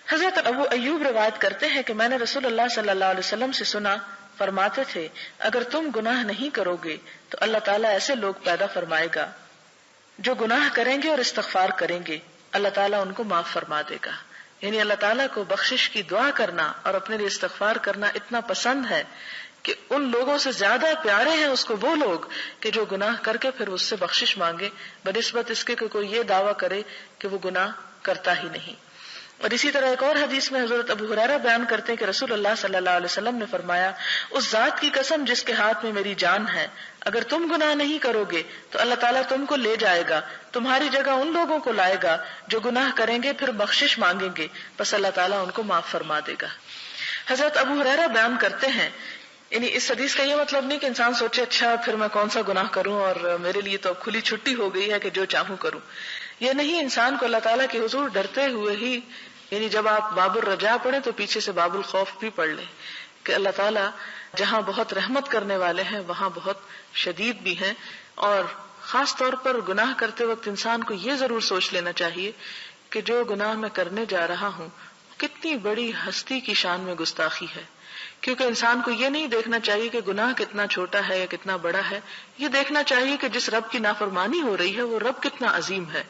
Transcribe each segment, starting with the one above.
حضرت ابو ایوب روایت کرتے ہیں کہ میں نے رسول اللہ صلی اللہ علیہ وسلم سے سنا، فرماتے تھے اگر تم گناہ نہیں کرو گے تو اللہ تعالیٰ ایسے لوگ پیدا فرمائے گا جو گناہ کریں گے اور استغفار کریں گے، اللہ تعالیٰ ان کو معاف فرما دے گا. یعنی اللہ تعالیٰ کو بخشش کی دعا کرنا اور اپنے لیے استغفار کرنا اتنا پسند ہے کہ ان لوگوں سے زیادہ پیارے ہیں اس کو وہ لوگ کہ جو گناہ کر کے پھر اس سے بخشش مانگے بنسبت اس کے کہ کوئی یہ دعویٰ کرے کہ وہ گناہ کرتا ہی نہیں. اور اسی طرح ایک اور حدیث میں حضرت ابو ہریرہ بیان کرتے ہیں کہ رسول اللہ صلی اللہ علیہ وسلم نے فرمایا، اس ذات کی قسم جس کے ہاتھ میں میری جان ہے، اگر تم گناہ نہیں کرو گے تو اللہ تعالیٰ تم کو لے جائے گا، تمہاری جگہ ان لوگوں کو لائے گا جو گناہ کریں گے پھر بخشش مانگیں گے، بس اللہ تعالیٰ ان کو معاف فرما دے گا. حضرت ابو ہریرہ بیان کرتے ہیں، یعنی اس حدیث کا یہ مطلب نہیں کہ انسان سوچے اچھا پھر میں کون سا گناہ کروں اور میرے لیے تو اب کھلی چھٹی ہو گئی ہے کہ جو چاہوں کروں. یہ نہیں، انسان کو اللہ تعالیٰ کے حضور ڈرتے ہوئے ہی، یعنی جب آپ باب الرجاء پڑھیں تو پیچھے سے باب الخوف بھی پڑھ لیں کہ اللہ تعالیٰ جہاں بہت رحمت کرنے والے ہیں وہاں بہت شدید بھی ہیں. اور خاص طور پر گناہ کرتے وقت انسان کو یہ ضرور سوچ لینا چاہیے کہ جو گناہ میں کرنے جا رہا ہوں کتنی بڑی ہستی کی شان میں گستاخی ہے. کیونکہ انسان کو یہ نہیں دیکھنا چاہیے کہ گناہ کتنا چھوٹا ہے یا کتنا بڑا ہے، یہ دیکھنا چاہیے کہ جس رب کی نافرمانی ہو رہی ہے وہ رب کتنا عظیم ہے.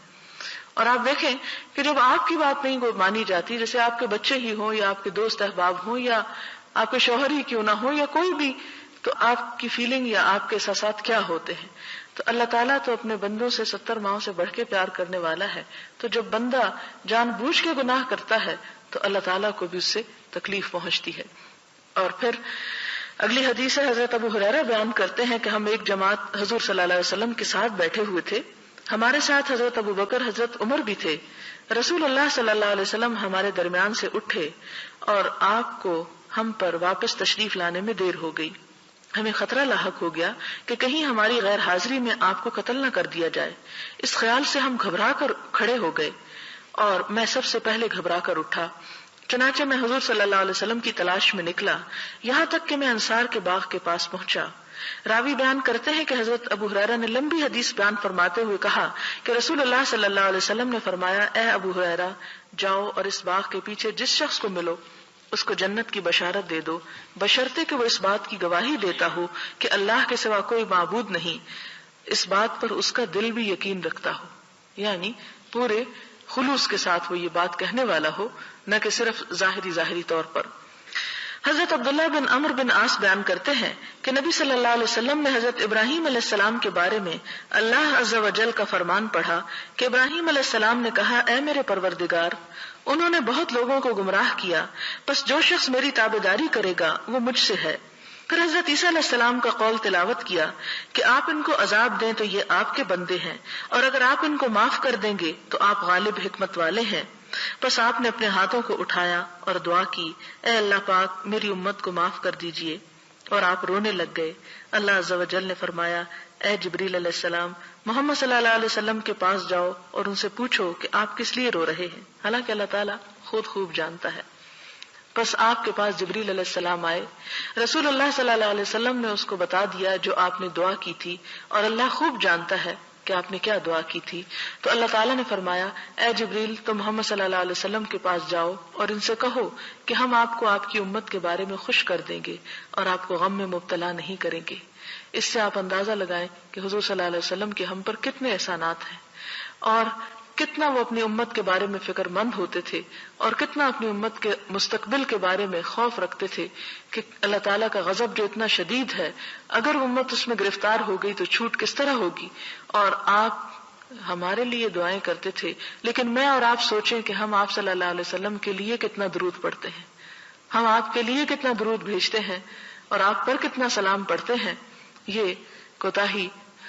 اور آپ دیکھیں کہ جب آپ کی بات نہیں مانی جاتی، جیسے آپ کے بچے ہی ہوں یا آپ کے دوست احباب ہوں یا آپ کے شوہر ہی کیوں نہ ہو یا کوئی بھی، تو آپ کی فیلنگ یا آپ کے احساسات کیا ہوتے ہیں. تو اللہ تعالیٰ تو اپنے بندوں سے 70 ماؤں سے بڑھ کے پیار کرنے والا ہے. تو جب بندہ جان بوجھ کے گناہ کرتا ہے تو اللہ تعالیٰ کو بھی اس سے تکلیف پہنچتی ہے. اور پھر اگلی حدیث ہے، حضرت ابو ہریرہ بیان کرتے ہیں کہ ہم ایک جماعت حضور صلی اللہ علیہ وسلم کے ساتھ بیٹھے ہوئے تھے، ہمارے ساتھ حضرت ابو بکر حضرت عمر بھی تھے. رسول اللہ صلی اللہ علیہ وسلم ہمارے درمیان سے اٹھے اور آپ کو ہم پر واپس تشریف لانے میں دیر ہو گئی. ہمیں خطرہ لاحق ہو گیا کہ کہیں ہماری غیر حاضری میں آپ کو قتل نہ کر دیا جائے. اس خیال سے ہم گھبرا کر کھڑے ہو گئے اور میں سب سے پہلے گھبرا کر اٹھا. چنانچہ میں حضور صلی اللہ علیہ وسلم کی تلاش میں نکلا یہاں تک کہ میں انصار کے باغ کے پاس پہنچا. راوی بیان کرتے ہیں کہ حضرت ابو ہریرہ نے لمبی حدیث بیان فرماتے ہوئے کہا کہ رسول اللہ صلی اللہ علیہ وسلم نے فرمایا، اے ابو ہریرہ، جاؤ اور اس باغ کے پیچھے جس شخص کو ملو اس کو جنت کی بشارت دے دو، بشرطے کہ وہ اس بات کی گواہی دیتا ہو کہ اللہ کے سوا کوئی معبود نہیں، اس بات پر اس کا دل بھی یقین رکھتا ہو. یعنی پورے خلوص کے ساتھ وہ یہ بات کہنے والا ہو، نہ کہ صرف ظاہری طور پر. حضرت عبداللہ بن عمرو بن عاص بیان کرتے ہیں کہ نبی صلی اللہ علیہ وسلم نے حضرت ابراہیم علیہ السلام کے بارے میں اللہ عز و جل کا فرمان پڑھا کہ ابراہیم علیہ السلام نے کہا، اے میرے پروردگار، انہوں نے بہت لوگوں کو گمراہ کیا، بس جو شخص میری تابعداری کرے گا وہ مجھ سے ہے. پھر حضرت عیسیٰ علیہ السلام کا قول تلاوت کیا کہ آپ ان کو عذاب دیں تو یہ آپ کے بندے ہیں، اور اگر آپ ان کو معاف کر دیں گے تو آپ غالب حکمت والے ہیں. بس آپ نے اپنے ہاتھوں کو اٹھایا اور دعا کی، اے اللہ پاک میری امت کو معاف کر دیجئے، اور آپ رونے لگ گئے. اللہ عز و جل نے فرمایا، اے جبریل علیہ السلام، محمد صلی اللہ علیہ وسلم کے پاس جاؤ اور ان سے پوچھو کہ آپ کس لیے رو رہے ہیں، حالانکہ اللہ تعالیٰ خود خوب جانتا ہے. بس آپ کے پاس جبریل علیہ السلام آئے، رسول اللہ صلی اللہ علیہ وسلم نے اس کو بتا دیا جو آپ نے دعا کی تھی، اور اللہ خوب جانتا ہے کہ آپ نے کیا دعا کی تھی. تو اللہ تعالیٰ نے فرمایا، اے جبریل، تم محمد صلی اللہ علیہ وسلم کے پاس جاؤ اور ان سے کہو کہ ہم آپ کو آپ کی امت کے بارے میں خوش کر دیں گے اور آپ کو غم میں مبتلا نہیں کریں گے. اس سے آپ اندازہ لگائیں کہ حضور صلی اللہ علیہ وسلم کے ہم پر کتنے احسانات ہیں، اور کتنا وہ اپنی امت کے بارے میں فکر مند ہوتے تھے، اور کتنا اپنی امت کے مستقبل کے بارے میں خوف رکھتے تھے کہ اللہ تعالیٰ کا غضب جو اتنا شدید ہے، اگر امت اس میں گرفتار ہو گئی تو چھوٹ کس طرح ہوگی. اور آپ ہمارے لیے دعائیں کرتے تھے، لیکن میں اور آپ سوچیں کہ ہم آپ صلی اللہ علیہ وسلم کے لیے کتنا درود پڑھتے ہیں، ہم آپ کے لیے کتنا درود بھیجتے ہیں اور آپ پر کتنا سلام پڑھتے ہیں. یہ کوتاہی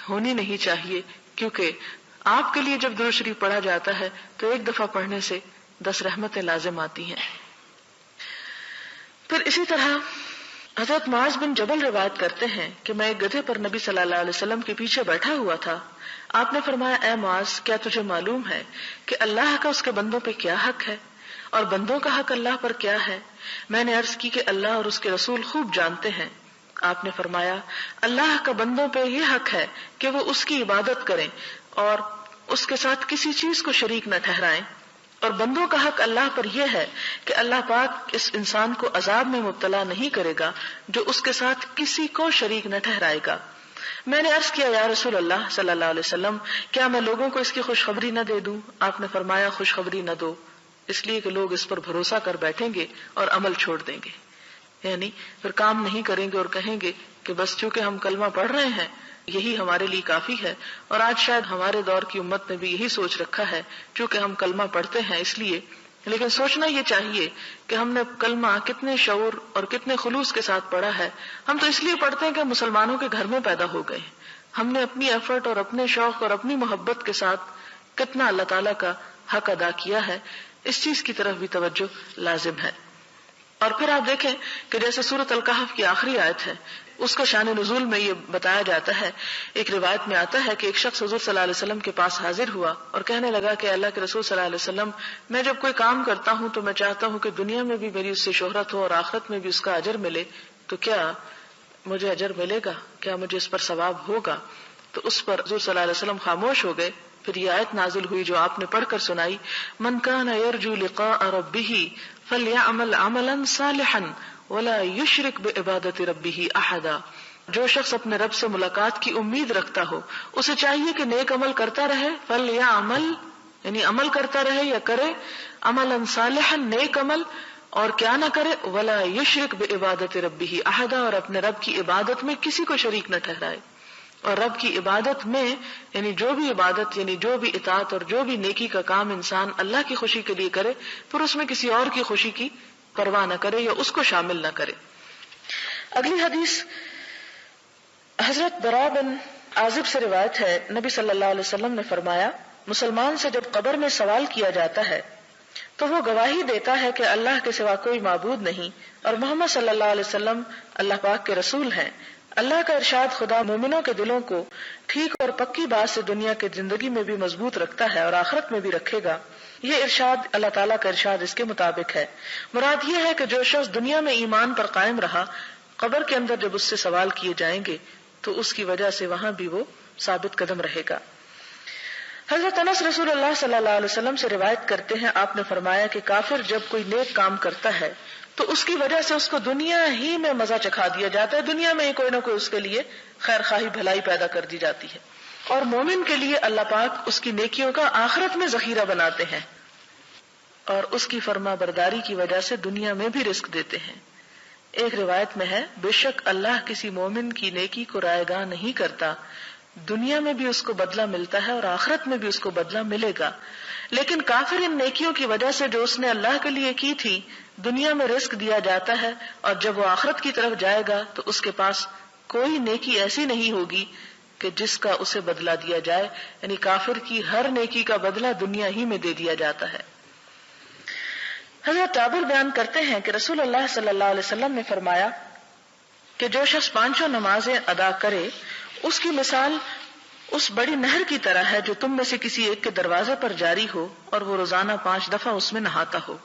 ہونی نہیں چاہیے، کیونکہ آپ کے لیے جب درود شریف پڑھا جاتا ہے تو ایک دفعہ پڑھنے سے 10 رحمتیں لازم آتی ہیں. پھر اسی طرح حضرت معاذ بن جبل روایت کرتے ہیں کہ میں ایک گدھے پر نبی صلی اللہ علیہ وسلم کے پیچھے بیٹھا ہوا تھا. آپ نے فرمایا، اے معاذ، کیا تجھے معلوم ہے کہ اللہ کا اس کے بندوں پہ کیا حق ہے اور بندوں کا حق اللہ پر کیا ہے؟ میں نے عرض کی کہ اللہ اور اس کے رسول خوب جانتے ہیں. آپ نے فرمایا، اللہ کا بندوں پہ یہ حق ہے کہ وہ اس کی عبادت کریں اور اس کے ساتھ کسی چیز کو شریک نہ ٹھہرائیں، اور بندوں کا حق اللہ پر یہ ہے کہ اللہ پاک اس انسان کو عذاب میں مبتلا نہیں کرے گا جو اس کے ساتھ کسی کو شریک نہ ٹھہرائے گا۔ میں نے عرض کیا یا رسول اللہ صلی اللہ علیہ وسلم، کیا میں لوگوں کو اس کی خوشخبری نہ دے دوں؟ آپ نے فرمایا خوشخبری نہ دو، اس لیے کہ لوگ اس پر بھروسہ کر بیٹھیں گے اور عمل چھوڑ دیں گے، یعنی پھر کام نہیں کریں گے اور کہیں گے کہ بس چونکہ ہم کلمہ پڑھ رہے ہیں یہی ہمارے لیے کافی ہے۔ اور آج شاید ہمارے دور کی امت نے بھی یہی سوچ رکھا ہے، چونکہ ہم کلمہ پڑھتے ہیں اس لیے۔ لیکن سوچنا یہ چاہیے کہ ہم نے کلمہ کتنے شعور اور کتنے خلوص کے ساتھ پڑھا ہے۔ ہم تو اس لیے پڑھتے ہیں کہ مسلمانوں کے گھر میں پیدا ہو گئے، ہم نے اپنی ایفرٹ اور اپنے شوق اور اپنی محبت کے ساتھ کتنا اللہ تعالیٰ کا حق ادا کیا ہے، اس چیز کی طرف بھی توجہ لازم ہے۔ اور پھر آپ دیکھیں کہ جیسے سورۃ الکہف کی آخری آیت ہے، اس کا شان نزول میں یہ بتایا جاتا ہے، ایک روایت میں آتا ہے کہ ایک شخص حضور صلی اللہ علیہ وسلم کے پاس حاضر ہوا اور کہنے لگا کہ اللہ کے رسول صلی اللہ علیہ وسلم، میں جب کوئی کام کرتا ہوں تو میں چاہتا ہوں کہ دنیا میں بھی میری اس سے شہرت ہو اور آخرت میں بھی اس کا اجر ملے، تو کیا مجھے اجر ملے گا؟ کیا مجھے اس پر ثواب ہوگا؟ تو اس پر حضور صلی اللہ علیہ وسلم خاموش ہو گئے۔ پھر یہ آیت نازل ہوئی جو آپ نے پڑھ کر سنائی، من کان یرجو لقاء ربہ فلیعمل عملا صالحا ولا یشرک بعبادۃ ربہ احدا۔ جو شخص اپنے رب سے ملاقات کی امید رکھتا ہو اسے چاہیے کہ نیک عمل کرتا رہے، فلیعمل یعنی عمل کرتا رہے یا کرے، عملا صالحا نیک عمل، اور کیا نہ کرے، ولا یشرک بعبادۃ ربہ احدا، اور اپنے رب کی عبادت میں کسی کو شریک نہ ٹھہرائے۔ اور رب کی عبادت میں یعنی جو بھی عبادت یعنی جو بھی اطاعت اور جو بھی نیکی کا کام انسان اللہ کی خوشی کے لیے کرے، پھر اس میں کسی اور کی خوشی کی پرواہ نہ کرے یا اس کو شامل نہ کرے۔ اگلی حدیث حضرت براء بن عازب سے روایت ہے، نبی صلی اللہ علیہ وسلم نے فرمایا، مسلمان سے جب قبر میں سوال کیا جاتا ہے تو وہ گواہی دیتا ہے کہ اللہ کے سوا کوئی معبود نہیں اور محمد صلی اللہ علیہ وسلم اللہ پاک کے رسول ہیں۔ اللہ کا ارشاد خدا مومنوں کے دلوں کو ٹھیک اور پکی بات سے دنیا کی زندگی میں بھی مضبوط رکھتا ہے اور آخرت میں بھی رکھے گا۔ یہ ارشاد اللہ تعالیٰ کا ارشاد اس کے مطابق ہے۔ مراد یہ ہے کہ جو شخص دنیا میں ایمان پر قائم رہا، قبر کے اندر جب اس سے سوال کیے جائیں گے تو اس کی وجہ سے وہاں بھی وہ ثابت قدم رہے گا۔ حضرت انس رسول اللہ صلی اللہ علیہ وسلم سے روایت کرتے ہیں، آپ نے فرمایا کہ کافر جب کوئی نیک کام کرتا ہے تو اس کی وجہ سے اس کو دنیا ہی میں مزہ چکھا دیا جاتا ہے، دنیا میں ہی کوئی نہ کوئی اس کے لیے خیر خواہی بھلائی پیدا کر دی جاتی ہے، اور مومن کے لیے اللہ پاک اس کی نیکیوں کا آخرت میں ذخیرہ بناتے ہیں اور اس کی فرما برداری کی وجہ سے دنیا میں بھی رزق دیتے ہیں۔ ایک روایت میں ہے، بے شک اللہ کسی مومن کی نیکی کو رائے گاہ نہیں کرتا، دنیا میں بھی اس کو بدلہ ملتا ہے اور آخرت میں بھی اس کو بدلہ ملے گا، لیکن کافر ان نیکیوں کی وجہ سے جو اس نے اللہ کے لیے کی تھی دنیا میں رزق دیا جاتا ہے، اور جب وہ آخرت کی طرف جائے گا تو اس کے پاس کوئی نیکی ایسی نہیں ہوگی کہ جس کا اسے بدلہ دیا جائے، یعنی کافر کی ہر نیکی کا بدلہ دنیا ہی میں دے دیا جاتا ہے۔ حضرت جابر بیان کرتے ہیں کہ رسول اللہ صلی اللہ علیہ وسلم نے فرمایا کہ جو شخص پانچوں نمازیں ادا کرے اس کی مثال اس بڑی نہر کی طرح ہے جو تم میں سے کسی ایک کے دروازے پر جاری ہو اور وہ روزانہ 5 دفعہ اس میں نہاتا ہو،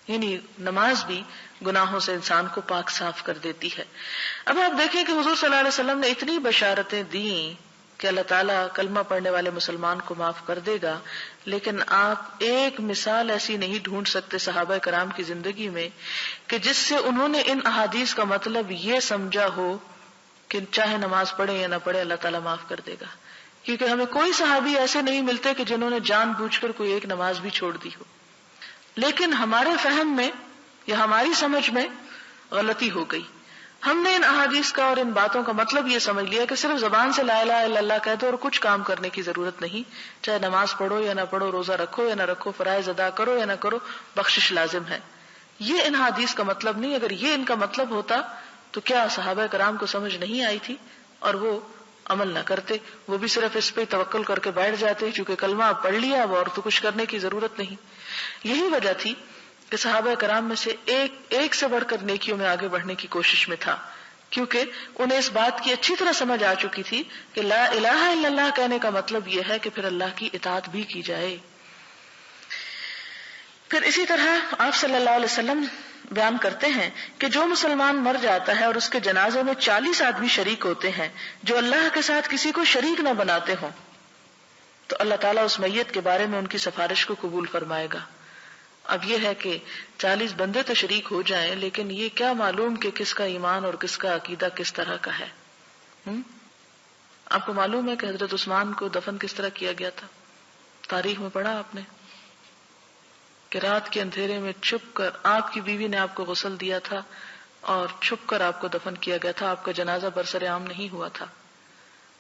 یعنی نماز بھی گناہوں سے انسان کو پاک صاف کر دیتی ہے۔ اب آپ دیکھیں کہ حضور صلی اللہ علیہ وسلم نے اتنی بشارتیں دیں کہ اللہ تعالیٰ کلمہ پڑھنے والے مسلمان کو معاف کر دے گا، لیکن آپ ایک مثال ایسی نہیں ڈھونڈ سکتے صحابہ کرام کی زندگی میں کہ جس سے انہوں نے ان احادیث کا مطلب یہ سمجھا ہو کہ چاہے نماز پڑھے یا نہ پڑھے اللہ تعالیٰ معاف کر دے گا، کیونکہ ہمیں کوئی صحابی ایسے نہیں ملتے کہ جنہوں نے جان بوجھ کر کوئی ایک نماز بھی چھوڑ دی ہو۔ لیکن ہمارے فہم میں یا ہماری سمجھ میں غلطی ہو گئی، ہم نے ان احادیث کا اور ان باتوں کا مطلب یہ سمجھ لیا کہ صرف زبان سے لا الہ الا اللہ کہہ دو اور کچھ کام کرنے کی ضرورت نہیں، چاہے نماز پڑھو یا نہ پڑھو، روزہ رکھو یا نہ رکھو، فرائض ادا کرو یا نہ کرو، بخشش لازم ہے۔ یہ ان حدیث کا مطلب نہیں۔ اگر یہ ان کا مطلب ہوتا تو کیا صحابہ کرام کو سمجھ نہیں آئی تھی اور وہ عمل نہ کرتے؟ وہ بھی صرف اس پہ توکل کر کے بیٹھ جاتے چونکہ کلمہ اب پڑھ لیا اب اور تو کچھ کرنے کی ضرورت نہیں۔ یہی وجہ تھی کہ صحابہ کرام میں سے ایک سے بڑھ کر نیکیوں میں آگے بڑھنے کی کوشش میں تھا، کیونکہ انہیں اس بات کی اچھی طرح سمجھ آ چکی تھی کہ لا الہ الا اللہ کہنے کا مطلب یہ ہے کہ پھر اللہ کی اطاعت بھی کی جائے۔ پھر اسی طرح آپ صلی اللہ علیہ وسلم بیان کرتے ہیں کہ جو مسلمان مر جاتا ہے اور اس کے جنازے میں 40 آدمی شریک ہوتے ہیں جو اللہ کے ساتھ کسی کو شریک نہ بناتے ہوں تو اللہ تعالیٰ اس میت کے بارے میں ان کی سفارش کو قبول فرمائے گا۔ اب یہ ہے کہ 40 بندے تو شریک ہو جائیں، لیکن یہ کیا معلوم کہ کس کا ایمان اور کس کا عقیدہ کس طرح کا ہے۔ آپ کو معلوم ہے کہ حضرت عثمان کو دفن کس طرح کیا گیا تھا؟ تاریخ میں پڑھا آپ نے کہ رات کے اندھیرے میں چھپ کر آپ کی بیوی نے آپ کو غسل دیا تھا اور چھپ کر آپ کو دفن کیا گیا تھا، آپ کا جنازہ برسر عام نہیں ہوا تھا۔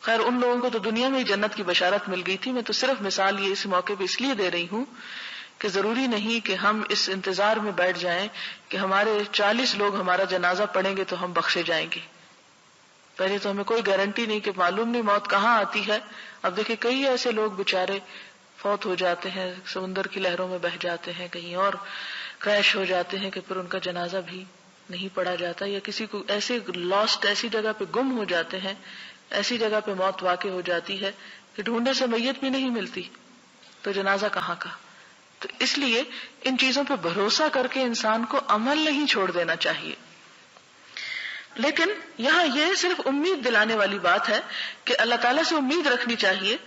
خیر ان لوگوں کو تو دنیا میں ہی جنت کی بشارت مل گئی تھی، میں تو صرف مثال یہ اس موقع پہ اس لیے دے رہی ہوں کہ ضروری نہیں کہ ہم اس انتظار میں بیٹھ جائیں کہ ہمارے 40 لوگ ہمارا جنازہ پڑھیں گے تو ہم بخشے جائیں گے۔ پہلے تو ہمیں کوئی گارنٹی نہیں کہ معلوم نہیں موت کہاں آتی ہے۔ اب دیکھیں کئی ایسے لوگ بےچارے فوت ہو جاتے ہیں، سمندر کی لہروں میں بہہ جاتے ہیں، کہیں اور کریش ہو جاتے ہیں کہ پھر ان کا جنازہ بھی نہیں پڑھا جاتا، یا کسی کو ایسے لاسٹ ایسی جگہ پہ گم ہو جاتے ہیں، ایسی جگہ پہ موت واقع ہو جاتی ہے کہ ڈھونڈنے سے میت بھی نہیں ملتی، تو جنازہ کہاں کا۔ تو اس لیے ان چیزوں پہ بھروسہ کر کے انسان کو عمل نہیں چھوڑ دینا چاہیے۔ لیکن یہاں یہ صرف امید دلانے والی بات ہے کہ اللہ تعالیٰ سے امید رکھنی چاہیے،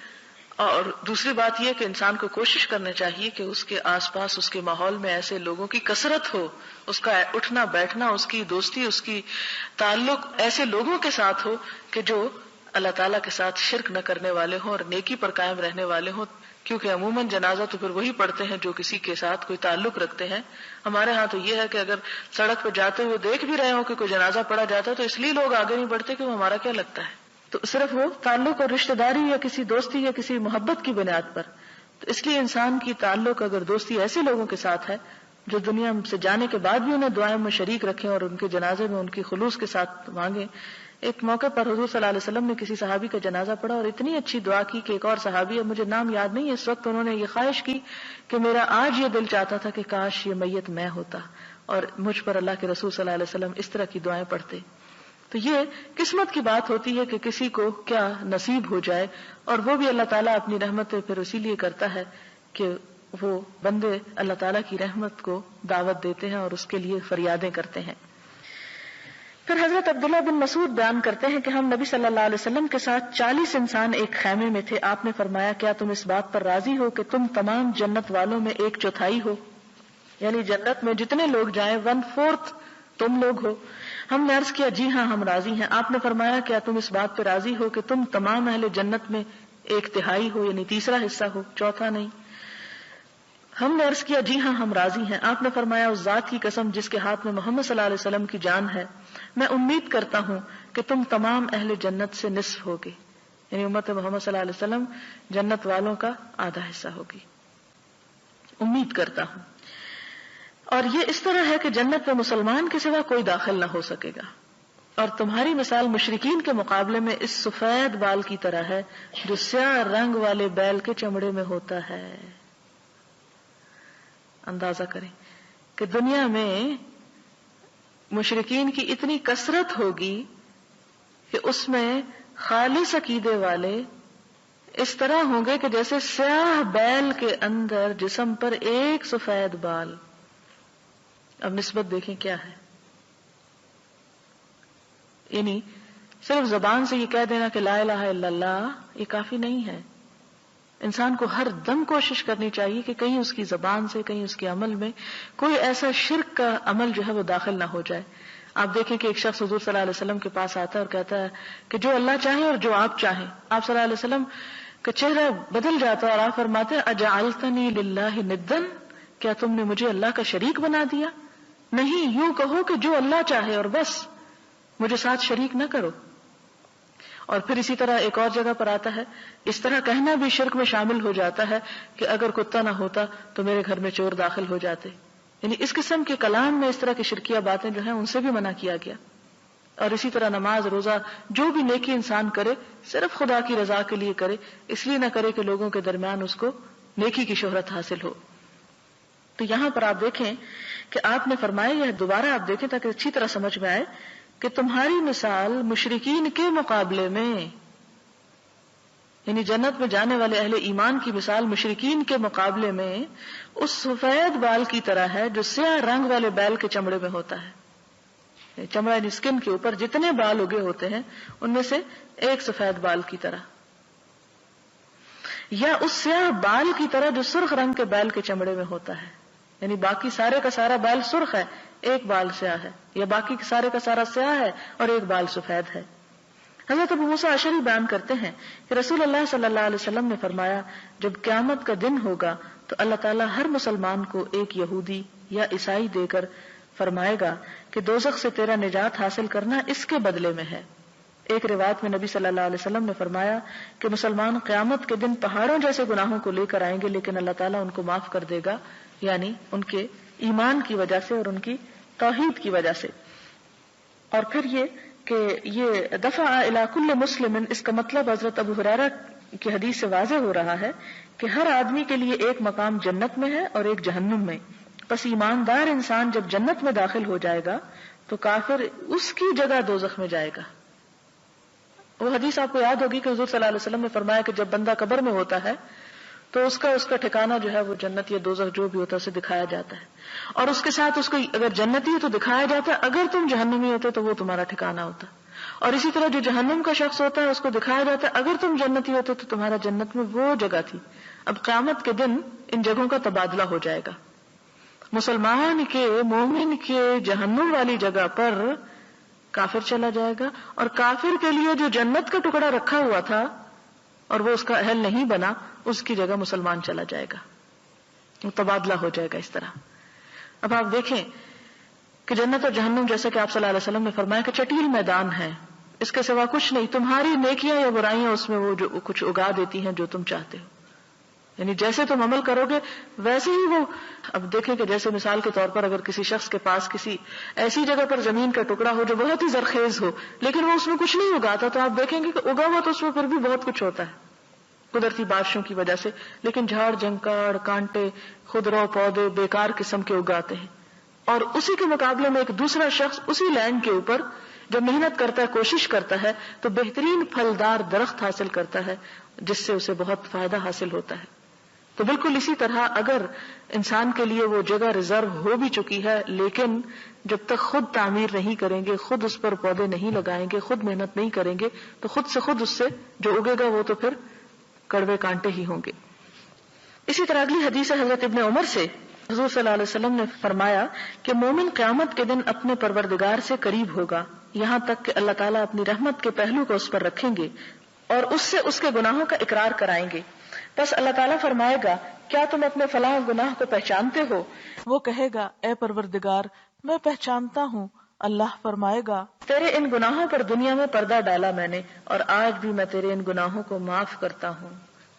اور دوسری بات یہ کہ انسان کو کوشش کرنا چاہیے کہ اس کے آس پاس اس کے ماحول میں ایسے لوگوں کی کثرت ہو، اس کا اٹھنا بیٹھنا، اس کی دوستی، اس کی تعلق ایسے لوگوں کے ساتھ ہو کہ جو اللہ تعالیٰ کے ساتھ شرک نہ کرنے والے ہوں اور نیکی پر قائم رہنے والے ہوں، کیونکہ عموماً جنازہ تو پھر وہی پڑھتے ہیں جو کسی کے ساتھ کوئی تعلق رکھتے ہیں۔ ہمارے ہاں تو یہ ہے کہ اگر سڑک پہ جاتے ہوئے دیکھ بھی رہے ہوں کہ کوئی جنازہ پڑھا جاتا ہے تو اس لیے لوگ آگے نہیں بڑھتے کہ وہ ہمارا کیا لگتا ہے، تو صرف وہ تعلق اور رشتہ داری یا کسی دوستی یا کسی محبت کی بنیاد پر۔ تو اس لیے انسان کی تعلق اگر دوستی ایسے لوگوں کے ساتھ ہے جو دنیا سے جانے کے بعد بھی انہیں دعائیں میں شریک رکھیں اور ان کے جنازے میں ان کی خلوص کے ساتھ مانگیں۔ ایک موقع پر حضور صلی اللہ علیہ وسلم نے کسی صحابی کا جنازہ پڑھا اور اتنی اچھی دعا کی کہ ایک اور صحابی، اب مجھے نام یاد نہیں ہے اس وقت، انہوں نے یہ خواہش کی کہ میرا آج یہ دل چاہتا تھا کہ کاش یہ میت میں ہوتا اور مجھ پر اللہ کے رسول صلی اللہ علیہ وسلم اس طرح کی دعائیں پڑھتے۔ تو یہ قسمت کی بات ہوتی ہے کہ کسی کو کیا نصیب ہو جائے، اور وہ بھی اللہ تعالیٰ اپنی رحمت پھر اسی لیے کرتا ہے کہ وہ بندے اللہ تعالیٰ کی رحمت کو دعوت دیتے ہیں اور اس کے لیے فریادیں کرتے ہیں۔ پھر حضرت عبداللہ بن مسعود بیان کرتے ہیں کہ ہم نبی صلی اللہ علیہ وسلم کے ساتھ 40 انسان ایک خیمے میں تھے۔ آپ نے فرمایا کیا تم اس بات پر راضی ہو کہ تم تمام جنت والوں میں 1/4 ہو، یعنی جنت میں جتنے لوگ جائیں 1/4 تم لوگ ہو۔ ہم نے عرض کیا جی ہاں ہم راضی ہیں۔ آپ نے فرمایا کیا تم اس بات پہ راضی ہو کہ تم تمام اہل جنت میں 1/3 ہو، یعنی تیسرا حصہ ہو، چوتھا نہیں۔ ہم نے عرض کیا جی ہاں ہم راضی ہیں۔ آپ نے فرمایا اس ذات کی قسم جس کے ہاتھ میں محمد صلی اللہ علیہ وسلم کی جان ہے، میں امید کرتا ہوں کہ تم تمام اہل جنت سے نصف ہوگے، یعنی امت محمد صلی اللہ علیہ وسلم جنت والوں کا آدھا حصہ ہوگی، امید کرتا ہوں۔ اور یہ اس طرح ہے کہ جنت میں مسلمان کے سوا کوئی داخل نہ ہو سکے گا، اور تمہاری مثال مشرکین کے مقابلے میں اس سفید بال کی طرح ہے جو سیاہ رنگ والے بیل کے چمڑے میں ہوتا ہے۔ اندازہ کریں کہ دنیا میں مشرکین کی اتنی کثرت ہوگی کہ اس میں خالص عقیدے والے اس طرح ہوں گے کہ جیسے سیاہ بیل کے اندر جسم پر ایک سفید بال۔ اب نسبت دیکھیں کیا ہے، یعنی صرف زبان سے یہ کہہ دینا کہ لا الہ الا اللہ یہ کافی نہیں ہے۔ انسان کو ہر دم کوشش کرنی چاہیے کہ کہیں اس کی زبان سے کہیں اس کے عمل میں کوئی ایسا شرک کا عمل جو ہے وہ داخل نہ ہو جائے۔ آپ دیکھیں کہ ایک شخص حضور صلی اللہ علیہ وسلم کے پاس آتا ہے اور کہتا ہے کہ جو اللہ چاہے اور جو آپ چاہیں۔ آپ صلی اللہ علیہ وسلم کا چہرہ بدل جاتا ہے اور آپ فرماتے ہیں اجعلتنی للہ ندا، کیا تم نے مجھے اللہ کا شریک بنا دیا؟ نہیں، یوں کہو کہ جو اللہ چاہے اور بس، مجھے ساتھ شریک نہ کرو۔ اور پھر اسی طرح ایک اور جگہ پر آتا ہے اس طرح کہنا بھی شرک میں شامل ہو جاتا ہے کہ اگر کتا نہ ہوتا تو میرے گھر میں چور داخل ہو جاتے، یعنی اس قسم کے کلام میں اس طرح کی شرکیہ باتیں جو ہیں ان سے بھی منع کیا گیا۔ اور اسی طرح نماز روزہ جو بھی نیکی انسان کرے صرف خدا کی رضا کے لیے کرے، اس لیے نہ کرے کہ لوگوں کے درمیان اس کو نیکی کی شہرت حاصل ہو۔ تو یہاں پر آپ دیکھیں کہ آپ نے فرمایا، یہ دوبارہ آپ دیکھیں تاکہ اچھی طرح سمجھ میں آئے کہ تمہاری مثال مشرکین کے مقابلے میں، یعنی جنت میں جانے والے اہل ایمان کی مثال مشرکین کے مقابلے میں اس سفید بال کی طرح ہے جو سیاہ رنگ والے بیل کے چمڑے میں ہوتا ہے۔ چمڑا یعنی اسکن کے اوپر جتنے بال اگے ہوتے ہیں ان میں سے ایک سفید بال کی طرح، یا اس سیاہ بال کی طرح جو سرخ رنگ کے بیل کے چمڑے میں ہوتا ہے۔ یعنی باقی سارے کا سارا بال سرخ ہے، ایک بال سیاہ ہے، یا باقی سارے کا سارا سیاہ ہے اور ایک بال سفید ہے۔ حضرت ابو موسیٰ اشعری بیان کرتے ہیں کہ رسول اللہ صلی اللہ علیہ وسلم نے فرمایا، جب قیامت کا دن ہوگا تو اللہ تعالیٰ ہر مسلمان کو ایک یہودی یا عیسائی دے کر فرمائے گا کہ دوزخ سے تیرا نجات حاصل کرنا اس کے بدلے میں ہے۔ ایک روایت میں نبی صلی اللہ علیہ وسلم نے فرمایا کہ مسلمان قیامت کے دن پہاڑوں جیسے گناہوں کو لے کر آئیں گے، لیکن اللہ تعالیٰ ان کو معاف کر دے گا، یعنی ان کے ایمان کی وجہ سے اور ان کی توحید کی وجہ سے۔ اور پھر یہ کہ یہ دفع الی کل مسلم، اس کا مطلب حضرت ابو ہریرہ کی حدیث سے واضح ہو رہا ہے کہ ہر آدمی کے لیے ایک مقام جنت میں ہے اور ایک جہنم میں۔ پس ایماندار انسان جب جنت میں داخل ہو جائے گا تو کافر اس کی جگہ دوزخ میں جائے گا۔ وہ حدیث آپ کو یاد ہوگی کہ حضور صلی اللہ علیہ وسلم نے فرمایا کہ جب بندہ قبر میں ہوتا ہے تو اس کا ٹھکانہ جو ہے وہ جنت یا دوزخ جو بھی ہوتا ہے اسے دکھایا جاتا ہے، اور اس کے ساتھ اس کو اگر جنتی ہے تو دکھایا جاتا ہے، اگر تم جہنمی ہوتے تو وہ تمہارا ٹھکانہ ہوتا، اور اسی طرح جو جہنم کا شخص ہوتا ہے اس کو دکھایا جاتا ہے اگر تم جنتی ہوتے تو تمہارا جنت میں وہ جگہ تھی۔ اب قیامت کے دن ان جگہوں کا تبادلہ ہو جائے گا، مسلمان کے مومن کے جہنم والی جگہ پر کافر چلا جائے گا، اور کافر کے لیے جو جنت کا ٹکڑا رکھا ہوا تھا اور وہ اس کا اہل نہیں بنا، اس کی جگہ مسلمان چلا جائے گا، تبادلہ ہو جائے گا اس طرح۔ اب آپ دیکھیں کہ جنت اور جہنم جیسے کہ آپ صلی اللہ علیہ وسلم نے فرمایا کہ چٹیل میدان ہے، اس کے سوا کچھ نہیں، تمہاری نیکیاں یا برائیاں اس میں وہ جو کچھ اگا دیتی ہیں جو تم چاہتے ہو، یعنی جیسے تم عمل کرو گے ویسے ہی وہ۔ اب دیکھیں کہ جیسے مثال کے طور پر اگر کسی شخص کے پاس کسی ایسی جگہ پر زمین کا ٹکڑا ہو جو بہت ہی زرخیز ہو لیکن وہ اس میں کچھ نہیں اگاتا، تو آپ دیکھیں گے کہ اگا ہوا تو اس میں پھر بھی بہت کچھ ہوتا ہے قدرتی بارشوں کی وجہ سے، لیکن جھاڑ جھنکاڑ کانٹے خضرو پودے بیکار قسم کے اگاتے ہیں۔ اور اسی کے مقابلے میں ایک دوسرا شخص اسی لینڈ کے اوپر جب محنت کرتا ہے کوشش کرتا ہے تو بہترین پھلدار درخت حاصل کرتا ہے جس سے اسے بہت فائدہ حاصل ہوتا ہے۔ تو بالکل اسی طرح اگر انسان کے لیے وہ جگہ ریزرو ہو بھی چکی ہے لیکن جب تک خود تعمیر نہیں کریں گے، خود اس پر پودے نہیں لگائیں گے، خود محنت نہیں کریں گے تو خود اس سے جو اگے گا وہ تو پھر کڑوے کانٹے ہی ہوں گے۔ اسی طرح اگلی حدیث ہے حضرت ابن عمر سے، حضور صلی اللہ علیہ وسلم نے فرمایا کہ مومن قیامت کے دن اپنے پروردگار سے قریب ہوگا یہاں تک کہ اللہ تعالیٰ اپنی رحمت کے پہلو کو اس پر رکھیں گے اور اس سے اس کے گناہوں کا اقرار کرائیں گے۔ بس اللہ تعالیٰ فرمائے گا کیا تم اپنے فلاں گناہ کو پہچانتے ہو؟ وہ کہے گا اے پروردگار میں پہچانتا ہوں۔ اللہ فرمائے گا تیرے ان گناہوں پر دنیا میں پردہ ڈالا میں نے اور آج بھی میں تیرے ان گناہوں کو معاف کرتا ہوں۔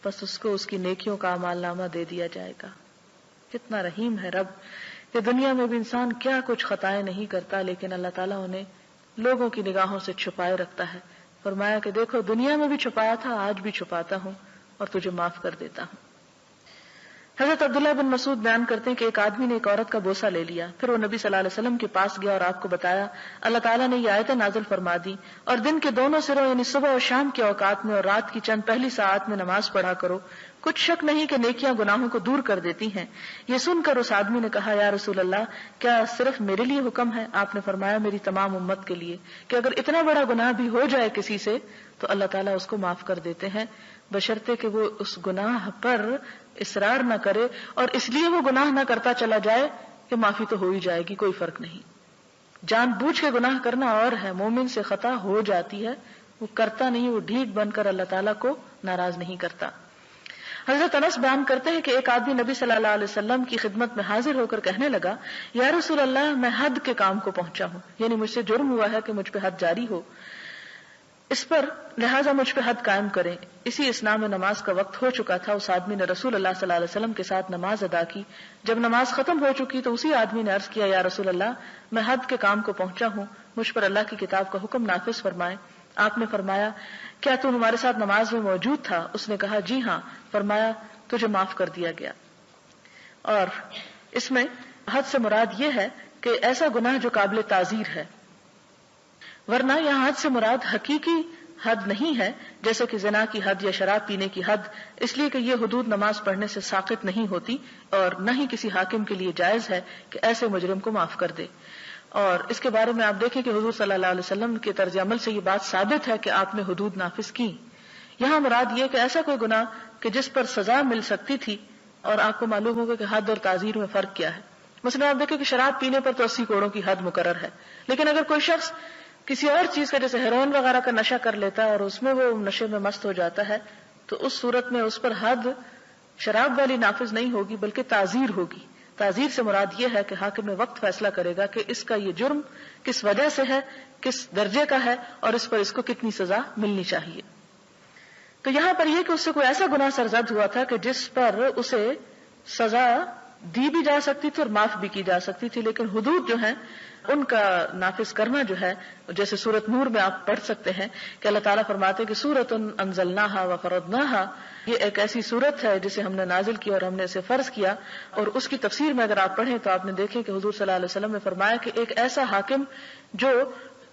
بس اس کو اس کی نیکیوں کا اعمال نامہ دے دیا جائے گا۔ کتنا رحیم ہے رب کہ دنیا میں بھی انسان کیا کچھ خطائیں نہیں کرتا لیکن اللہ تعالیٰ انہیں لوگوں کی نگاہوں سے چھپائے رکھتا ہے۔ فرمایا کہ دیکھو دنیا میں بھی چھپایا تھا، آج بھی چھپاتا ہوں اور تجھے معاف کر دیتا ہوں۔ حضرت عبداللہ بن مسعود بیان کرتے ہیں کہ ایک آدمی نے ایک عورت کا بوسہ لے لیا، پھر وہ نبی صلی اللہ علیہ وسلم کے پاس گیا اور آپ کو بتایا اللہ تعالیٰ نے یہ آیتیں نازل فرما دی اور دن کے دونوں سروں یعنی صبح اور شام کے اوقات میں اور رات کی چند پہلی ساعات میں نماز پڑھا کرو، کچھ شک نہیں کہ نیکیاں گناہوں کو دور کر دیتی ہیں۔ یہ سن کر اس آدمی نے کہا یا رسول اللہ کیا صرف میرے لیے حکم ہے؟ آپ نے فرمایا میری تمام امت کے لیے، کہ اگر اتنا بڑا گناہ بھی ہو جائے کسی سے تو اللہ تعالیٰ اس کو معاف کر دیتے ہیں بشرطے کہ وہ اس گناہ پر اصرار نہ کرے اور اس لیے وہ گناہ نہ کرتا چلا جائے کہ معافی تو ہو ہی جائے گی، کوئی فرق نہیں۔ جان بوجھ کے گناہ کرنا اور ہے، مومن سے خطا ہو جاتی ہے، وہ کرتا نہیں، وہ ڈھیٹ بن کر اللہ تعالیٰ کو ناراض نہیں کرتا۔ حضرت انس بیان کرتے ہیں کہ ایک آدمی نبی صلی اللہ علیہ وسلم کی خدمت میں حاضر ہو کر کہنے لگا یا رسول اللہ میں حد کے کام کو پہنچا ہوں، یعنی مجھ سے جرم ہوا ہے کہ مجھ پہ حد جاری ہو، اس پر لہٰذا مجھ پہ حد قائم کریں۔ اسی اسنا میں نماز کا وقت ہو چکا تھا، اس آدمی نے رسول اللہ صلی اللہ علیہ وسلم کے ساتھ نماز ادا کی۔ جب نماز ختم ہو چکی تو اسی آدمی نے عرض کیا یا رسول اللہ میں حد کے کام کو پہنچا ہوں، مجھ پر اللہ کی کتاب کا حکم نافذ فرمائیں۔ آپ نے فرمایا کیا تو ہمارے ساتھ نماز میں موجود تھا؟ اس نے کہا جی ہاں۔ فرمایا تجھے معاف کر دیا گیا۔ اور اس میں حد سے مراد یہ ہے کہ ایسا گناہ جو قابل تعزیر ہے، ورنہ یہاں حد سے مراد حقیقی حد نہیں ہے جیسے کہ زنا کی حد یا شراب پینے کی حد، اس لیے کہ یہ حدود نماز پڑھنے سے ساقط نہیں ہوتی اور نہ ہی کسی حاکم کے لیے جائز ہے کہ ایسے مجرم کو معاف کر دے۔ اور اس کے بارے میں آپ دیکھیں کہ حضور صلی اللہ علیہ وسلم کے طرز عمل سے یہ بات ثابت ہے کہ آپ نے حدود نافذ کی۔ یہاں مراد یہ کہ ایسا کوئی گناہ کہ جس پر سزا مل سکتی تھی اور آپ کو معلوم ہوگا کہ حد اور تعزیر میں فرق کیا ہے. مثلا آپ دیکھیں کہ شراب پینے پر تو 80 کوڑوں کی حد مقرر ہے، لیکن اگر کوئی شخص کسی اور چیز کا جیسے ہیروئن وغیرہ کا نشہ کر لیتا ہے اور اس میں وہ نشے میں مست ہو جاتا ہے تو اس صورت میں اس پر حد شراب والی نافذ نہیں ہوگی بلکہ تعزیر ہوگی. تعزیر سے مراد یہ ہے کہ حاکم وقت فیصلہ کرے گا کہ اس کا یہ جرم کس وجہ سے ہے، کس درجے کا ہے اور اس پر اس کو کتنی سزا ملنی چاہیے. تو یہاں پر یہ کہ اس سے کوئی ایسا گناہ سرزد ہوا تھا کہ جس پر اسے سزا دی بھی جا سکتی تھی اور معاف بھی کی جا سکتی تھی، لیکن حدود جو ہیں ان کا نافذ کرنا جو ہے، جیسے سورۃ نور میں آپ پڑھ سکتے ہیں کہ اللہ تعالیٰ فرماتے ہیں کہ سورۃ انزلناہا وفرضناہا، یہ ایک ایسی سورت ہے جسے ہم نے نازل کیا اور ہم نے اسے فرض کیا. اور اس کی تفسیر میں اگر آپ پڑھیں تو آپ نے دیکھیں کہ حضور صلی اللہ علیہ وسلم نے فرمایا کہ ایک ایسا حاکم جو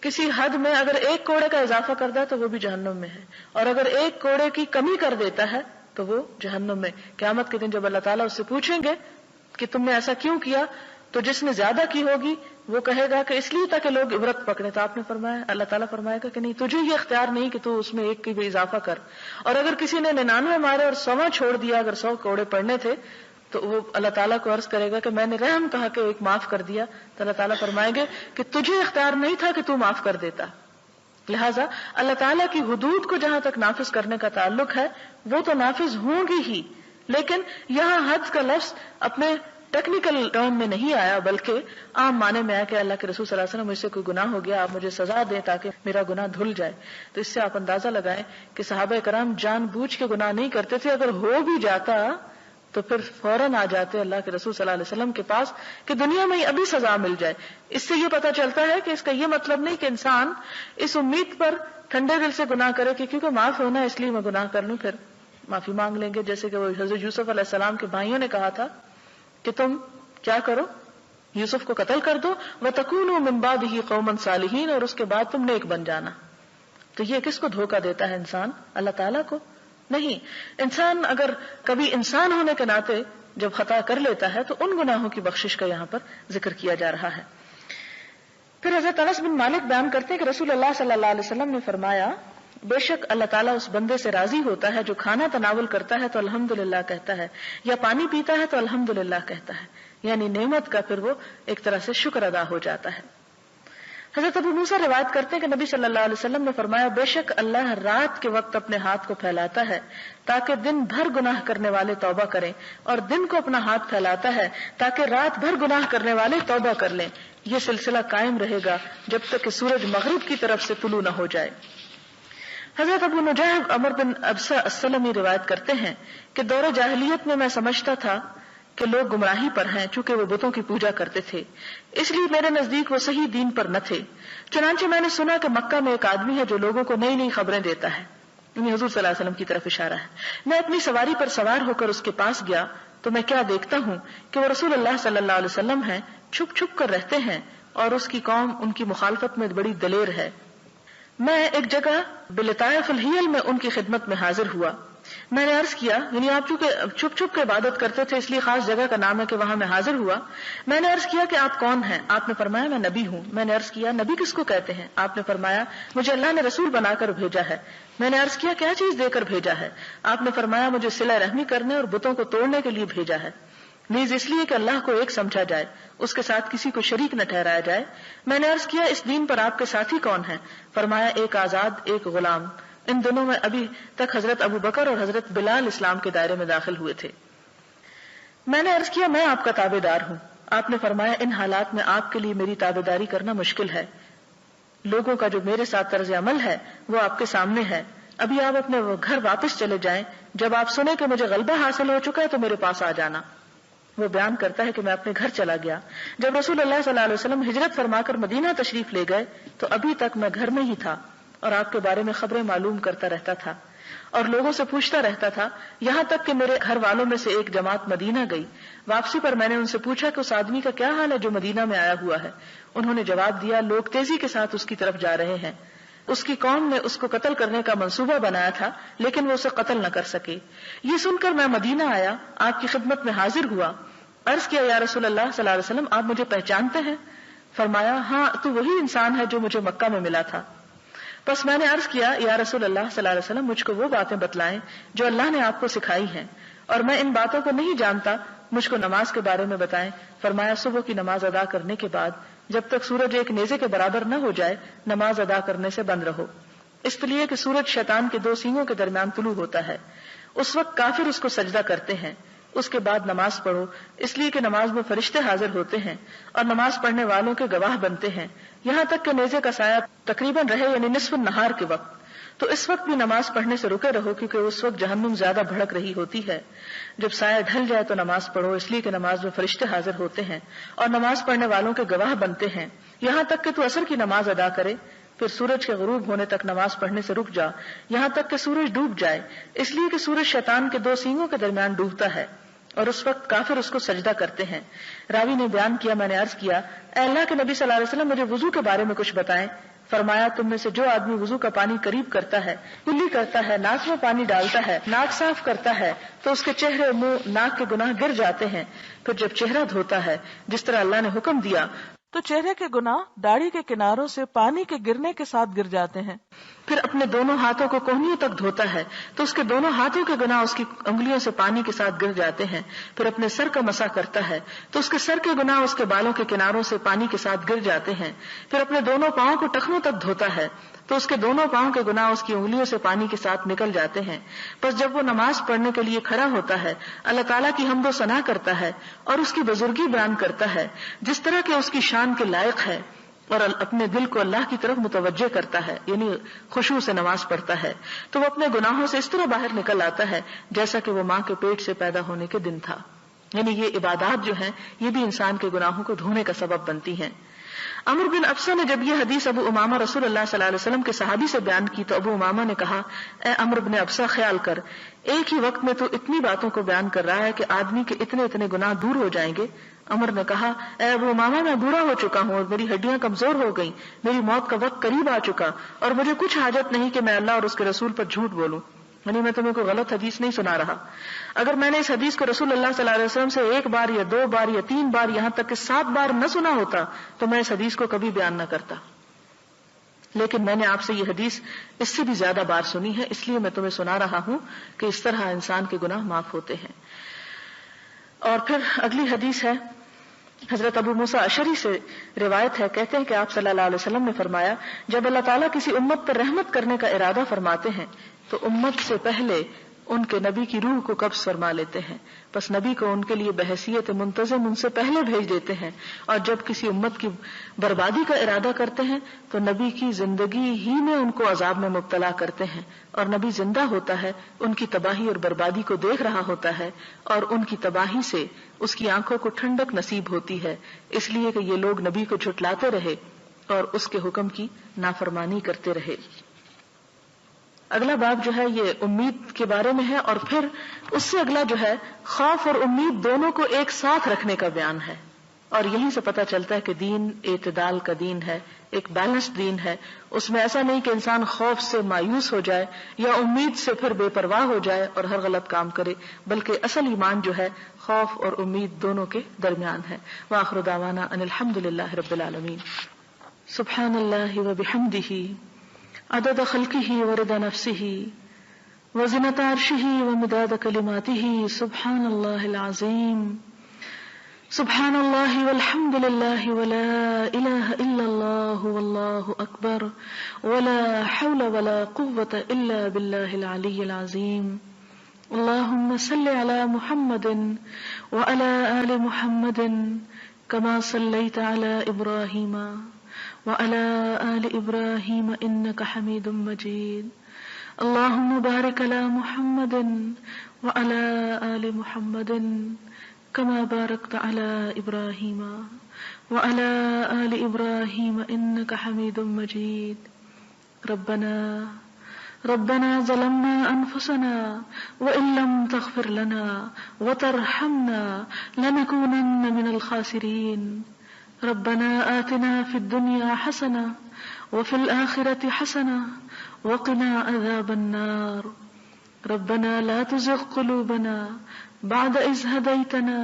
کسی حد میں اگر ایک کوڑے کا اضافہ کرتا ہے تو وہ بھی جہنم میں ہے، اور اگر ایک کوڑے کی کمی کر دیتا ہے تو وہ جہنم میں. قیامت کے دن جب اللہ تعالیٰ اس سے پوچھیں گے کہ تم نے ایسا کیوں کیا، تو جس نے زیادہ کی ہوگی وہ کہے گا کہ اس لیے تاکہ لوگ عبرت پکڑے. تو آپ نے فرمایا، اللہ تعالیٰ فرمائے گا کہ نہیں، تجھے یہ اختیار نہیں کہ تو اس میں ایک کی بھی اضافہ کر. اور اگر کسی نے 99 مارے اور 100 چھوڑ دیا، اگر 100 کوڑے پڑنے تھے تو وہ اللہ تعالیٰ کو عرض کرے گا کہ میں نے رحم کہا کہ ایک معاف کر دیا. تو اللہ تعالیٰ فرمائیں گے کہ تجھے اختیار نہیں تھا کہ تو معاف کر دیتا. لہٰذا اللہ تعالیٰ کی حدود کو جہاں تک نافذ کرنے کا تعلق ہے وہ تو نافذ ہوں گی ہی، لیکن یہاں حد کا لفظ اپنے ٹیکنیکل ٹرم میں نہیں آیا بلکہ عام معنی میں آیا کہ اللہ کے رسول صلی اللہ علیہ وسلم، مجھ سے کوئی گناہ ہو گیا، آپ مجھے سزا دیں تاکہ میرا گناہ دھل جائے. تو اس سے آپ اندازہ لگائیں کہ صحابہ کرام جان بوجھ کے گناہ نہیں کرتے تھے، اگر ہو بھی جاتا تو پھر فوراً آ جاتے اللہ کے رسول صلی اللہ علیہ وسلم کے پاس کہ دنیا میں ابھی سزا مل جائے. اس سے یہ پتہ چلتا ہے کہ اس کا یہ مطلب نہیں کہ انسان اس امید پر ٹھنڈے دل سے گناہ کرے کہ کیونکہ معاف ہونا ہے اس لیے میں گناہ کر لوں، پھر معافی مانگ لیں گے. جیسے کہ وہ حضرت یوسف علیہ السلام کے بھائیوں نے کہا تھا کہ تم کیا کرو، یوسف کو قتل کر دو، وَتَكُونُوا مِن بَعْدِهِ قَوْمًا صَالِحِينَ، اور اس کے بعد تم نیک بن جانا. تو یہ کس کو دھوکہ دیتا ہے انسان؟ اللہ تعالیٰ کو نہیں. انسان اگر کبھی انسان ہونے کے ناطے جب خطا کر لیتا ہے تو ان گناہوں کی بخشش کا یہاں پر ذکر کیا جا رہا ہے. پھر حضرت انس بن مالک بیان کرتے ہیں کہ رسول اللہ صلی اللہ علیہ وسلم نے فرمایا، بے شک اللہ تعالیٰ اس بندے سے راضی ہوتا ہے جو کھانا تناول کرتا ہے تو الحمدللہ کہتا ہے، یا پانی پیتا ہے تو الحمدللہ کہتا ہے، یعنی نعمت کا پھر وہ ایک طرح سے شکر ادا ہو جاتا ہے. حضرت ابو موسیٰ روایت کرتے ہیں کہ نبی صلی اللہ علیہ وسلم نے فرمایا، بے شک اللہ رات کے وقت اپنے ہاتھ کو پھیلاتا ہے تاکہ دن بھر گناہ کرنے والے توبہ کریں، اور دن کو اپنا ہاتھ پھیلاتا ہے تاکہ رات بھر گناہ کرنے والے توبہ کر لیں. یہ سلسلہ قائم رہے گا جب تک کہ سورج مغرب کی طرف سے طلوع نہ ہو جائے. حضرت ابو نجیح عمر بن ابسہ السلمی روایت کرتے ہیں کہ دور جاہلیت میں سمجھتا تھا کہ لوگ گمراہی پر ہیں، چونکہ وہ بتوں کی پوجا کرتے تھے، اس لیے میرے نزدیک وہ صحیح دین پر نہ تھے. چنانچہ میں نے سنا کہ مکہ میں ایک آدمی ہے جو لوگوں کو نئی نئی خبریں دیتا ہے، یعنی حضور صلی اللہ علیہ وسلم کی طرف اشارہ ہے. میں اپنی سواری پر سوار ہو کر اس کے پاس گیا تو میں کیا دیکھتا ہوں کہ وہ رسول اللہ صلی اللہ علیہ وسلم ہیں، چھپ چھپ کر رہتے ہیں اور اس کی قوم ان کی مخالفت میں بڑی دلیر ہے. میں ایک جگہ بلطائف الحیل میں ان کی خدمت میں حاضر ہوا. میں نے عرض کیا، یعنی آپ چونکہ چھپ چھپ کے عبادت کرتے تھے اس لیے خاص جگہ کا نام ہے کہ وہاں میں حاضر ہوا. میں نے عرض کیا کہ آپ کون ہیں؟ آپ نے فرمایا میں نبی ہوں. میں نے عرض کیا نبی کس کو کہتے ہیں؟ آپ نے فرمایا مجھے اللہ نے رسول بنا کر بھیجا ہے. میں نے عرض کیا کیا چیز دے کر بھیجا ہے؟ آپ نے فرمایا مجھے صلہ رحمی کرنے اور بتوں کو توڑنے کے لیے بھیجا ہے، نیز اس لیے کہ اللہ کو ایک سمجھا جائے، اس کے ساتھ کسی کو شریک نہ ٹھہرایا جائے. میں نے عرض کیا اس دین پر آپ کے ساتھی کون ہیں؟ فرمایا ایک آزاد ایک غلام. ان دنوں میں ابھی تک حضرت ابو بکر اور حضرت بلال اسلام کے دائرے میں داخل ہوئے تھے. میں نے عرض کیا میں آپ کا تابع دار ہوں. آپ نے فرمایا ان حالات میں آپ کے لیے میری تابع داری کرنا مشکل ہے. لوگوں کا جو میرے ساتھ طرز عمل ہے وہ آپ کے سامنے ہے. ابھی آپ اپنے گھر واپس چلے جائیں، جب آپ سنیں کہ مجھے غلبہ حاصل ہو چکا ہے تو میرے پاس آ جانا. وہ بیان کرتا ہے کہ میں اپنے گھر چلا گیا. جب رسول اللہ صلی اللہ علیہ وسلم ہجرت فرما کر مدینہ تشریف لے گئے تو ابھی تک میں گھر میں ہی تھا اور آپ کے بارے میں خبریں معلوم کرتا رہتا تھا اور لوگوں سے پوچھتا رہتا تھا، یہاں تک کہ میرے گھر والوں میں سے ایک جماعت مدینہ گئی. واپسی پر میں نے ان سے پوچھا کہ اس آدمی کا کیا حال ہے جو مدینہ میں آیا ہوا ہے. انہوں نے جواب دیا لوگ تیزی کے ساتھ اس کی طرف جا رہے ہیں. اس کی قوم نے اس کو قتل کرنے کا منصوبہ بنایا تھا لیکن وہ اسے قتل نہ کر سکے. یہ سن کر میں مدینہ آیا، آپ کی خدمت میں حاضر ہوا. عرض کیا یا رسول اللہ صلی اللہ علیہ وسلم آپ مجھے پہچانتے ہیں؟ فرمایا ہاں تو وہی انسان ہے جو مجھے مکہ میں ملا تھا. بس میں نے عرض کیا یا رسول اللہ صلی اللہ علیہ وسلم مجھ کو وہ باتیں بتلائیں جو اللہ نے آپ کو سکھائی ہیں اور میں ان باتوں کو نہیں جانتا، مجھ کو نماز کے بارے میں بتائیں۔ فرمایا صبح کی نماز ادا کرنے کے بعد جب تک سورج ایک نیزے کے برابر نہ ہو جائے نماز ادا کرنے سے بند رہو، اس لیے کہ سورج شیطان کے 2 سینگوں کے درمیان طلوع ہوتا ہے، اس وقت کافر اس کو سجدہ کرتے ہیں۔ اس کے بعد نماز پڑھو، اس لیے کہ نماز میں فرشتے حاضر ہوتے ہیں اور نماز پڑھنے والوں کے گواہ بنتے ہیں، یہاں تک کہ نیزے کا سایہ تقریباً رہے، یعنی نصف النہار کے وقت۔ تو اس وقت بھی نماز پڑھنے سے رکے رہو، کیونکہ اس وقت جہنم زیادہ بھڑک رہی ہوتی ہے۔ جب سایہ ڈھل جائے تو نماز پڑھو، اس لیے کہ نماز میں فرشتے حاضر ہوتے ہیں اور نماز پڑھنے والوں کے گواہ بنتے ہیں، یہاں تک کہ تو عصر کی نماز ادا کرے۔ پھر سورج کے غروب ہونے تک نماز پڑھنے سے رک جا، یہاں تک کہ سورج ڈوب جائے، اس لیے کہ سورج شیطان کے 2 سینگوں کے درمیان ڈوبتا ہے اور اس وقت کافر اس کو سجدہ کرتے ہیں۔ راوی نے بیان کیا، میں نے عرض کیا اے اللہ کے نبی صلی اللہ علیہ وسلم، مجھے وضو کے بارے میں کچھ بتائیں۔ فرمایا تم میں سے جو آدمی وضو کا پانی قریب کرتا ہے، کلی کرتا ہے، ناک میں پانی ڈالتا ہے، ناک صاف کرتا ہے تو اس کے چہرے، منہ، ناک کے گناہ گر جاتے ہیں۔ پھر جب چہرہ دھوتا ہے جس طرح اللہ نے حکم دیا تو چہرے کے گناہ داڑھی کے کناروں سے پانی کے گرنے کے ساتھ گر جاتے ہیں۔ پھر اپنے دونوں ہاتھوں کو کوہنیوں تک دھوتا ہے تو اس کے دونوں ہاتھوں کے گناہ اس کی انگلیوں سے پانی کے ساتھ گر جاتے ہیں۔ پھر اپنے سر کا مسح کرتا ہے تو اس کے سر کے گناہ اس کے بالوں کے کناروں سے پانی کے ساتھ گر جاتے ہیں۔ پھر اپنے دونوں پاؤں کو ٹخنوں تک دھوتا ہے تو اس کے دونوں پاؤں کے گناہ اس کی انگلیوں سے پانی کے ساتھ نکل جاتے ہیں۔ پس جب وہ نماز پڑھنے کے لیے کھڑا ہوتا ہے اللہ تعالیٰ کی حمد و ثنا کرتا ہے اور اس کی بزرگی بیان کرتا ہے جس طرح کہ اس کی شان کے لائق ہے، اور اپنے دل کو اللہ کی طرف متوجہ کرتا ہے، یعنی خشوع سے نماز پڑھتا ہے، تو وہ اپنے گناہوں سے اس طرح باہر نکل آتا ہے جیسا کہ وہ ماں کے پیٹ سے پیدا ہونے کے دن تھا۔ یعنی یہ عبادات جو ہیں یہ بھی انسان کے گناہوں کو دھونے کا سبب بنتی ہیں۔ عمرو بن ابسہ نے جب یہ حدیث ابو امامہ رسول اللہ صلی اللہ علیہ وسلم کے صحابی سے بیان کی تو ابو امامہ نے کہا اے عمرو بن ابسہ، خیال کر، ایک ہی وقت میں تو اتنی باتوں کو بیان کر رہا ہے کہ آدمی کے اتنے اتنے گناہ دور ہو جائیں گے۔ عمر نے کہا اے ابو امامہ، میں بوڑھا ہو چکا ہوں اور میری ہڈیاں کمزور ہو گئیں، میری موت کا وقت قریب آ چکا اور مجھے کچھ حاجت نہیں کہ میں اللہ اور اس کے رسول پر جھوٹ بولوں، یعنی میں تمہیں کوئی غلط حدیث نہیں سنا رہا۔ اگر میں نے اس حدیث کو رسول اللہ صلی اللہ علیہ وسلم سے 1 بار یا 2 بار یا 3 بار یہاں تک کہ 7 بار نہ سنا ہوتا تو میں اس حدیث کو کبھی بیان نہ کرتا، لیکن میں نے آپ سے یہ حدیث اس سے بھی زیادہ بار سنی ہے، اس لیے میں تمہیں سنا رہا ہوں کہ اس طرح انسان کے گناہ معاف ہوتے ہیں۔ اور پھر اگلی حدیث ہے، حضرت ابو موسیٰ اشعری سے روایت ہے، کہتے ہیں کہ آپ صلی اللہ علیہ وسلم نے فرمایا جب اللہ تعالیٰ کسی امت پر رحمت کرنے کا ارادہ فرماتے ہیں تو امت سے پہلے ان کے نبی کی روح کو قبض فرما لیتے ہیں، پس نبی کو ان کے لیے بحیثیت منتظم ان سے پہلے بھیج دیتے ہیں، اور جب کسی امت کی بربادی کا ارادہ کرتے ہیں تو نبی کی زندگی ہی میں ان کو عذاب میں مبتلا کرتے ہیں، اور نبی زندہ ہوتا ہے، ان کی تباہی اور بربادی کو دیکھ رہا ہوتا ہے، اور ان کی تباہی سے اس کی آنکھوں کو ٹھنڈک نصیب ہوتی ہے، اس لیے کہ یہ لوگ نبی کو جھٹلاتے رہے اور اس کے حکم کی نافرمانی کرتے رہے۔ اگلا باب جو ہے یہ امید کے بارے میں ہے، اور پھر اس سے اگلا جو ہے خوف اور امید دونوں کو ایک ساتھ رکھنے کا بیان ہے، اور یہیں سے پتہ چلتا ہے کہ دین اعتدال کا دین ہے، ایک بیلنسڈ دین ہے۔ اس میں ایسا نہیں کہ انسان خوف سے مایوس ہو جائے یا امید سے پھر بے پرواہ ہو جائے اور ہر غلط کام کرے، بلکہ اصل ایمان جو ہے خوف اور امید دونوں کے درمیان ہے۔ وآخر دعوانا ان الحمد للہ رب العالمین۔ سبحان اللہ وبحمدہ عدد خلقہ ورضا نفسہ وزنة عرشہ ومداد کلماتہ، سبحان اللہ العظیم، سبحان اللہ والحمد للہ ولا الہ الا اللہ واللہ اکبر ولا حول ولا قوة الا باللہ العلی العظیم۔ اللہم صل علی محمد وعلی آل محمد كما صلیت علی ابراہیم وعلى آل إبراهيم إنك حميد مجيد۔ اللهم بارك على محمد وعلى آل محمد كما باركت على إبراهيم وعلى آل إبراهيم إنك حميد مجيد۔ ربنا ظلمنا أنفسنا وإن لم تغفر لنا وترحمنا لنكونن من الخاسرين۔ ربنا آتنا في الدنيا حسنة وفي الآخرة حسنة وقنا عذاب النار۔ ربنا لا تزغ قلوبنا بعد إذ هديتنا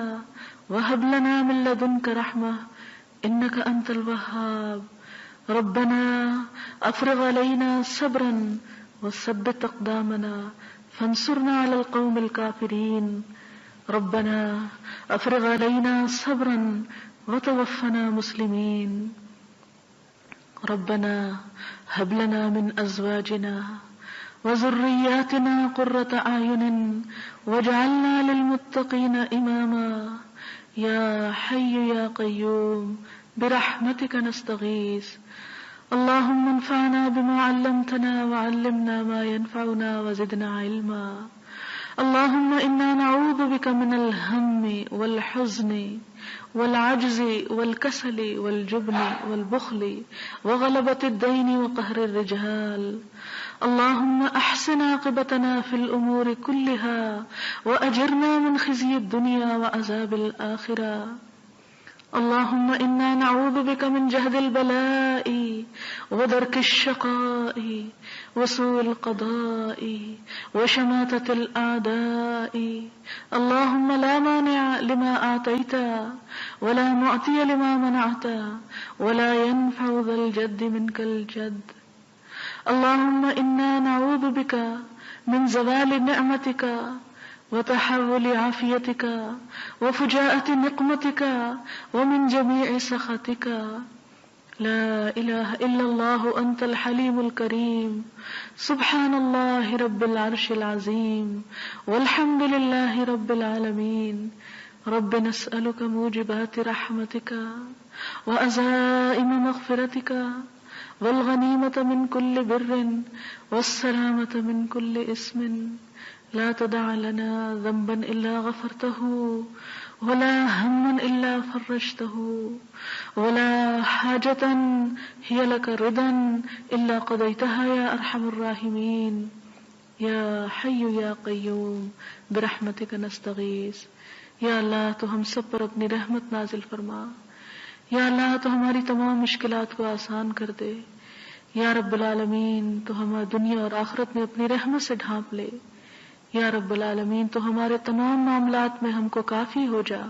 وهب لنا من لدنك رحمة إنك أنت الوهاب۔ ربنا أفرغ علينا صبرا وثبت أقدامنا فانصرنا على القوم الكافرين ربنا افرغ علينا صبرا وتوفنا مسلمين ربنا هب لنا من ازواجنا وذرياتنا قرة اعين واجعلنا للمتقين اماما یا حی یا قیوم برحمتک نستغیث اللهم انفعنا بما علمتنا وعلمنا ما ينفعنا وزدنا علما اللهم انا نعوذ بك من الهم والحزن والعجز والكسل والجبن والبخل وغلبة الدين وقهر الرجال اللهم احسن عاقبتنا في الامور كلها واجرنا من خزي الدنيا وعذاب الاخرة اللهم انا نعوذ بك من جهد البلاء ودرك الشقاء وسوء القضاء وشماتة الاعداء اللهم لا مانع لما اعطيت ولا معطي لما منعت ولا ينفع ذا الجد منك الجد اللهم انا نعوذ بك من زوال نعمتك وتحول عافيتك وفجاءة نقمتك ومن جميع سخطك لا إله إلا الله أنت الحليم الكريم سبحان الله رب العرش العظيم والحمد لله رب العالمين رب نسألك موجبات رحمتك وعزائم مغفرتك والغنيمة من كل بر والسلامة من كل اسم لا تدع لنا ذنبا إلا غفرته ولا هما إلا فرجته ولا حاجة هي لك رضا إلا قضيتها يا أرحم الراحمين یا حی یا قیوم برحمتک نستغیث. یا اللہ تو ہم سب پر اپنی رحمت نازل فرما. یا اللہ تو ہماری تمام مشکلات کو آسان کر دے. یا رب العالمین تو ہمارا دنیا اور آخرت میں اپنی رحمت سے ڈھانپ لے. یا رب العالمین تو ہمارے تمام معاملات میں ہم کو کافی ہو جا.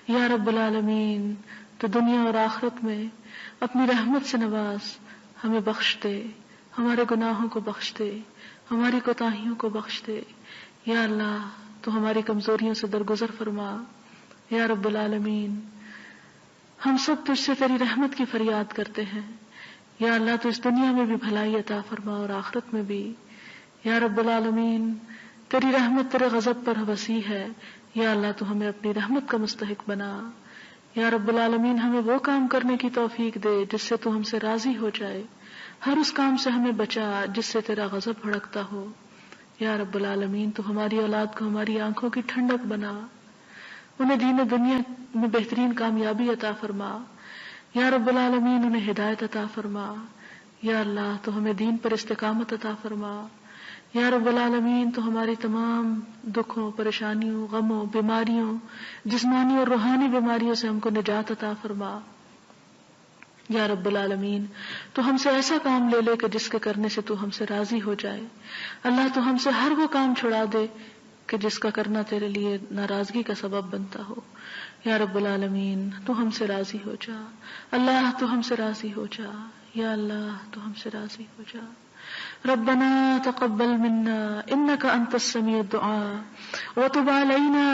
یا رب العالمین تو دنیا اور آخرت میں اپنی رحمت سے نواز، ہمیں بخش دے، ہمارے گناہوں کو بخش دے، ہماری کوتاہیوں کو بخش دے. یا اللہ تو ہماری کمزوریوں سے درگزر فرما. یا رب العالمین ہم سب تجھ سے تیری رحمت کی فریاد کرتے ہیں. یا اللہ تو اس دنیا میں بھی بھلائی عطا فرما اور آخرت میں بھی. یا رب العالمین تیری رحمت تیرے غضب پر وسیع ہے. یا اللہ تو ہمیں اپنی رحمت کا مستحق بنا. یا رب العالمین ہمیں وہ کام کرنے کی توفیق دے جس سے تو ہم سے راضی ہو جائے. ہر اس کام سے ہمیں بچا جس سے تیرا غضب بھڑکتا ہو. یا رب العالمین تو ہماری اولاد کو ہماری آنکھوں کی ٹھنڈک بنا، انہیں دین و دنیا میں بہترین کامیابی عطا فرما. یا رب العالمین انہیں ہدایت عطا فرما. یا اللہ تو ہمیں دین پر استقامت عطا فرما. یا رب العالمین تو ہماری تمام دکھوں، پریشانیوں، غموں، بیماریوں، جسمانی اور روحانی بیماریوں سے ہم کو نجات عطا فرما. یا رب العالمین تو ہم سے ایسا کام لے لے کہ جس کے کرنے سے تو ہم سے راضی ہو جائے. اللہ تو ہم سے ہر وہ کام چھڑا دے کہ جس کا کرنا تیرے لیے ناراضگی کا سبب بنتا ہو. یا رب العالمین تو ہم سے راضی ہو جا. اللہ تو ہم سے راضی ہو جا. یا اللہ تو ہم سے راضی ہو جا. ربنا تقبل منا انك انت السميع الدعاء وتب علينا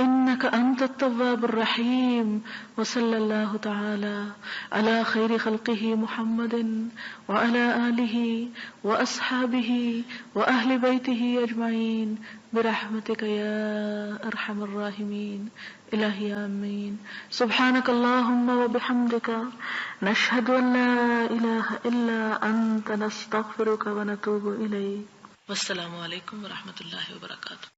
انك انت التواب الرحيم. وصلى الله تعالى على خير خلقه محمد وعلى آله واصحابه واهل بيته اجمعين برحمتك يا ارحم الراحمين. الہی آمین. سبحانك اللهم وبحمدك نشهد ان لا اله الا انت نستغفرك ونتوب الیک. والسلام علیکم ورحمۃ اللہ وبرکاتہ.